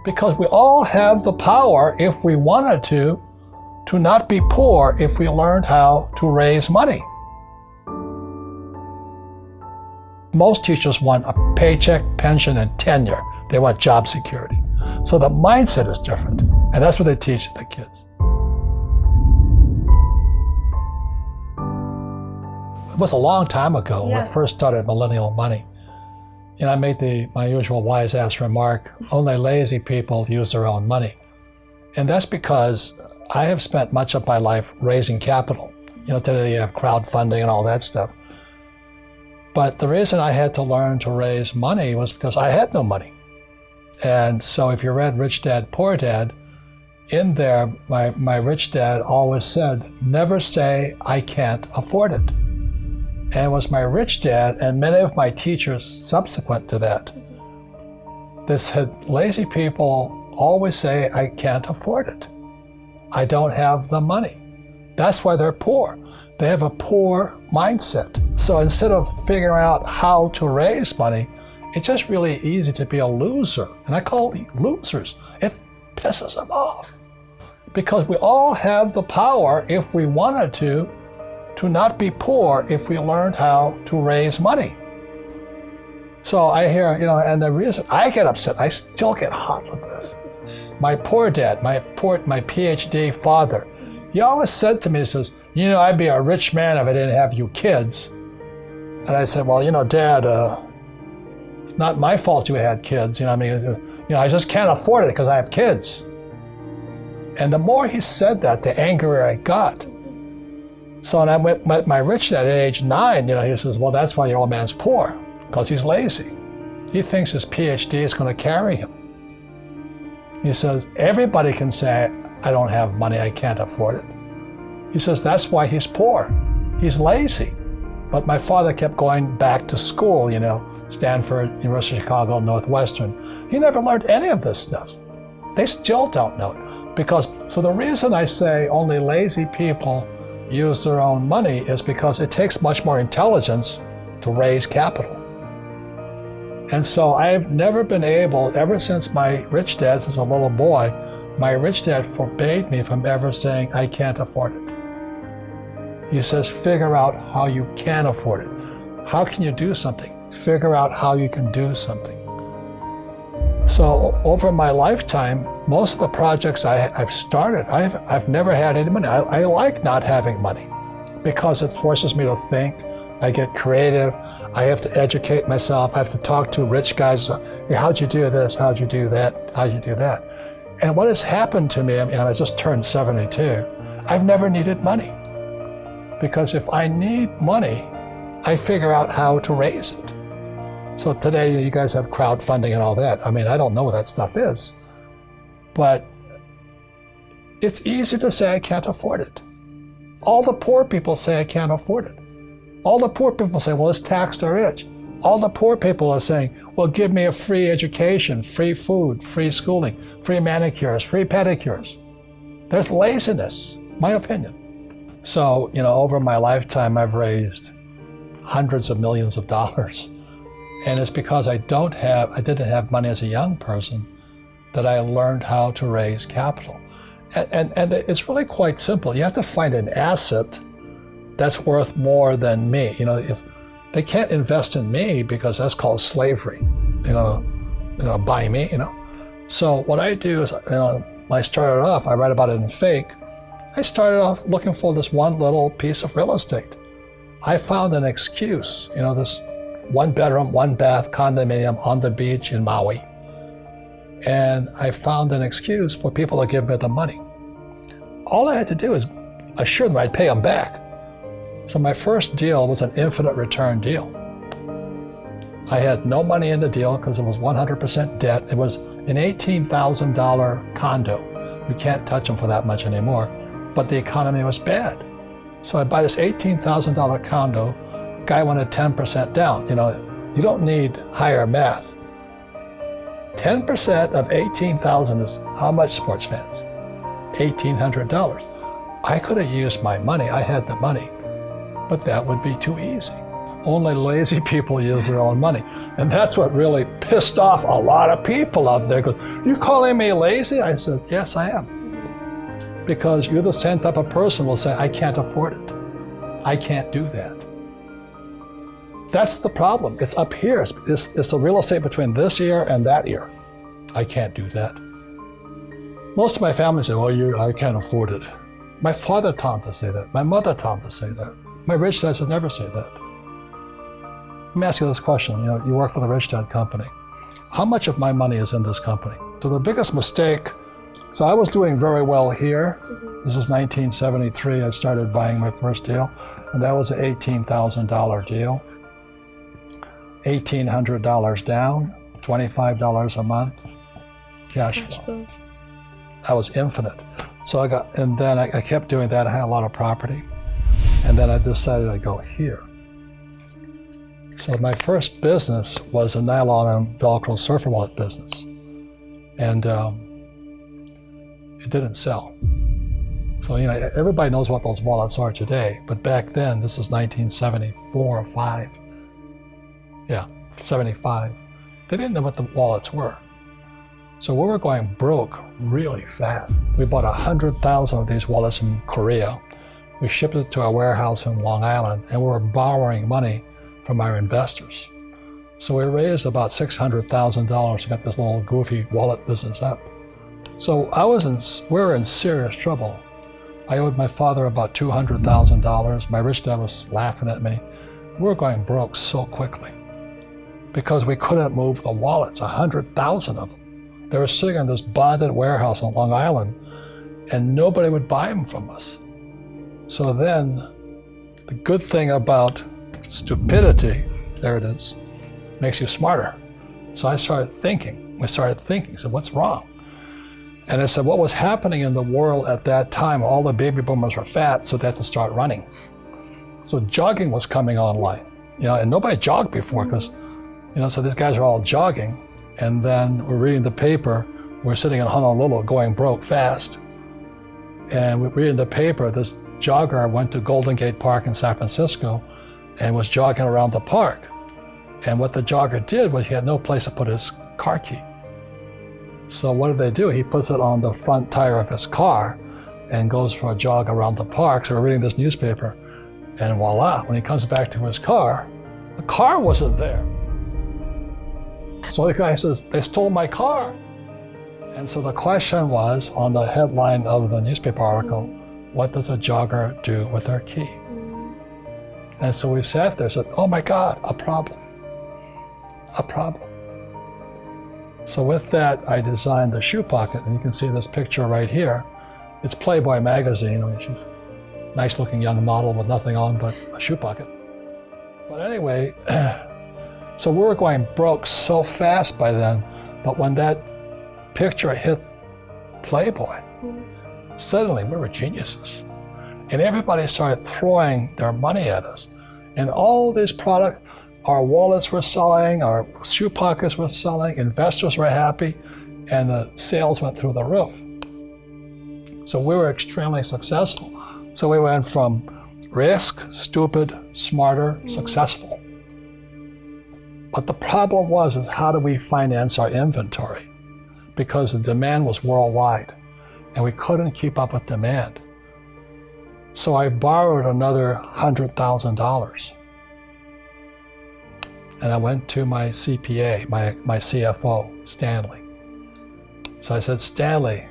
Because we all have the power, if we wanted to not be poor if we learned how to raise money. Most teachers want a paycheck, pension, and tenure. They want job security. So the mindset is different, and that's what they teach the kids. It was a long time ago when we first started Millennial Money. I made my usual wise-ass remark, only lazy people use their own money. And that's because I have spent much of my life raising capital. Today you have crowdfunding and all that stuff. But the reason I had to learn to raise money was because I had no money. And so if you read Rich Dad, Poor Dad, in there, my rich dad always said, never say, I can't afford it. And it was my rich dad and many of my teachers subsequent to that. They said, lazy people always say, I can't afford it. I don't have the money. That's why they're poor. They have a poor mindset. So instead of figuring out how to raise money, it's just really easy to be a loser. And I call it losers. It pisses them off. Because we all have the power, if we wanted to not be poor if we learned how to raise money. So I hear, and the reason I get upset, I still get hot with this. My poor dad, my PhD father, he always said to me, he says, I'd be a rich man if I didn't have you kids. And I said, well, Dad, it's not my fault you had kids. I just can't afford it because I have kids. And the more he said that, the angrier I got. So when I met my rich dad at age 9, he says, well, that's why your old man's poor, because he's lazy. He thinks his PhD is going to carry him. He says, everybody can say, I don't have money, I can't afford it. He says, that's why he's poor. He's lazy. But my father kept going back to school, Stanford, University of Chicago, Northwestern. He never learned any of this stuff. They still don't know it. So the reason I say only lazy people use their own money is because it takes much more intelligence to raise capital. And so I've never been able, ever since my rich dad was a little boy, my rich dad forbade me from ever saying, I can't afford it. He says, figure out how you can afford it. How can you do something? Figure out how you can do something. So over my lifetime, most of the projects I've started, I've never had any money. I like not having money because it forces me to think. I get creative. I have to educate myself. I have to talk to rich guys. Hey, how'd you do this? How'd you do that? How'd you do that? And what has happened to me, and I just turned 72, I've never needed money. Because if I need money, I figure out how to raise it. So today you guys have crowdfunding and all that. I don't know what that stuff is. But it's easy to say I can't afford it. All the poor people say I can't afford it. All the poor people say, well, it's tax the rich. All the poor people are saying, well, give me a free education, free food, free schooling, free manicures, free pedicures. There's laziness, my opinion. So, over my lifetime, I've raised hundreds of millions of dollars. And it's because I didn't have money as a young person that I learned how to raise capital. And it's really quite simple. You have to find an asset that's worth more than me. If they can't invest in me because that's called slavery, buy me, So what I do is, I started off, I read about it in Fake. I started off looking for this one little piece of real estate. I found an excuse, this 1-bedroom, 1-bath condominium on the beach in Maui. And I found an excuse for people to give me the money. All I had to do is assure them I'd pay them back. So my first deal was an infinite return deal. I had no money in the deal because it was 100% debt. It was an $18,000 condo. You can't touch them for that much anymore. But the economy was bad. So I buy this $18,000 condo. Guy wanted 10% down. You don't need higher math. 10% of 18,000 is how much, sports fans? $1,800. I could have used my money. I had the money, but that would be too easy. Only lazy people use their own money. And that's what really pissed off a lot of people out there. You calling me lazy? I said, yes, I am. Because you're the same type of person who will say, I can't afford it. I can't do that. That's the problem. It's up here. It's the real estate between this ear and that ear. I can't do that. Most of my family say, well, I can't afford it. My father taught me to say that. My mother taught me to say that. My rich dad should never say that. Let me ask you this question. You work for the rich dad company. How much of my money is in this company? So the biggest mistake, so I was doing very well here. This was 1973. I started buying my first deal, and that was an $18,000 deal. $1,800 down, $25 a month, cash flow. That was infinite. So and then I kept doing that. I had a lot of property. And then I decided I'd go here. So my first business was a nylon and Velcro surfer wallet business. And it didn't sell. So, everybody knows what those wallets are today. But back then, this was 1974 or 5. Yeah, 75. They didn't know what the wallets were. So we were going broke really fast. We bought 100,000 of these wallets from Korea. We shipped it to our warehouse in Long Island, and we were borrowing money from our investors. So we raised about $600,000 to get this little goofy wallet business up. So we were in serious trouble. I owed my father about $200,000. My rich dad was laughing at me. We were going broke so quickly because we couldn't move the wallets, 100,000 of them. They were sitting in this bonded warehouse on Long Island, and nobody would buy them from us. So then, the good thing about stupidity, there it is, makes you smarter. So I started thinking. We started thinking. So what's wrong? And I said, what was happening in the world at that time? All the baby boomers were fat, so they had to start running. So jogging was coming online, and nobody jogged before because, so these guys are all jogging. And then we're reading the paper. We're sitting in Honolulu going broke fast. And we're reading the paper. This jogger went to Golden Gate Park in San Francisco and was jogging around the park. And what the jogger did was he had no place to put his car key. So what did they do? He puts it on the front tire of his car and goes for a jog around the park. So we're reading this newspaper. And voila, when he comes back to his car, the car wasn't there. So the guy says, they stole my car. And so the question was, on the headline of the newspaper article, what does a jogger do with their key? And so we sat there and said, oh my God, a problem. A problem. So with that, I designed the shoe pocket, and you can see this picture right here. It's Playboy magazine. She's a nice looking young model with nothing on but a shoe pocket. But anyway, so we were going broke so fast by then, but when that picture hit Playboy, suddenly we were geniuses. And everybody started throwing their money at us. And all these products, our wallets were selling, our shoe pockets were selling, investors were happy, and the sales went through the roof. So we were extremely successful. So we went from risk, stupid, smarter, successful. But the problem was, is how do we finance our inventory? Because the demand was worldwide, and we couldn't keep up with demand. So I borrowed another $100,000. And I went to my CPA, my CFO, Stanley. So I said, Stanley,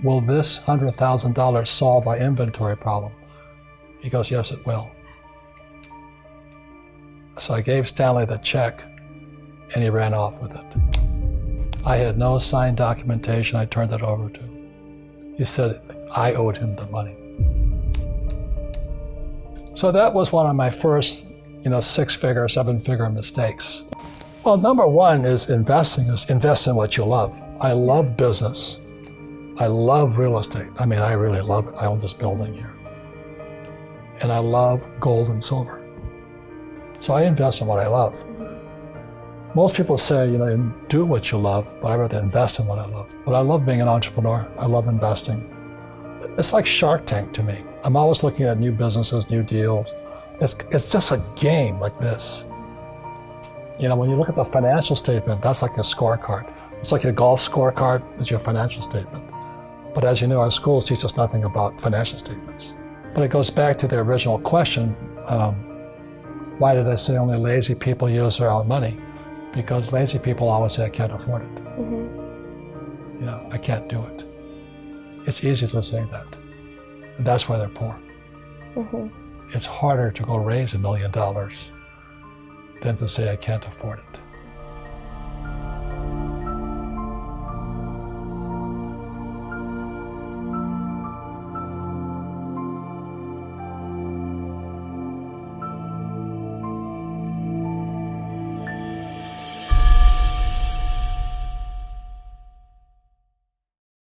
will this $100,000 solve our inventory problem? He goes, yes, it will. So I gave Stanley the check, and he ran off with it. I had no signed documentation I turned it over to. He said I owed him the money. So that was one of my first, 6-figure, 7-figure mistakes. Well, number one is invest in what you love. I love business. I love real estate. I mean, I really love it. I own this building here. And I love gold and silver. So I invest in what I love. Most people say, do what you love, but I rather invest in what I love. But I love being an entrepreneur. I love investing. It's like Shark Tank to me. I'm always looking at new businesses, new deals. It's just a game like this. You know, when you look at the financial statement, that's like a scorecard. It's like your golf scorecard is your financial statement. But as you know, our schools teach us nothing about financial statements. But it goes back to the original question, why did I say only lazy people use their own money? Because lazy people always say, I can't afford it. You know, I can't do it. It's easy to say that. And that's why they're poor. It's harder to go raise $1 million than to say I can't afford it.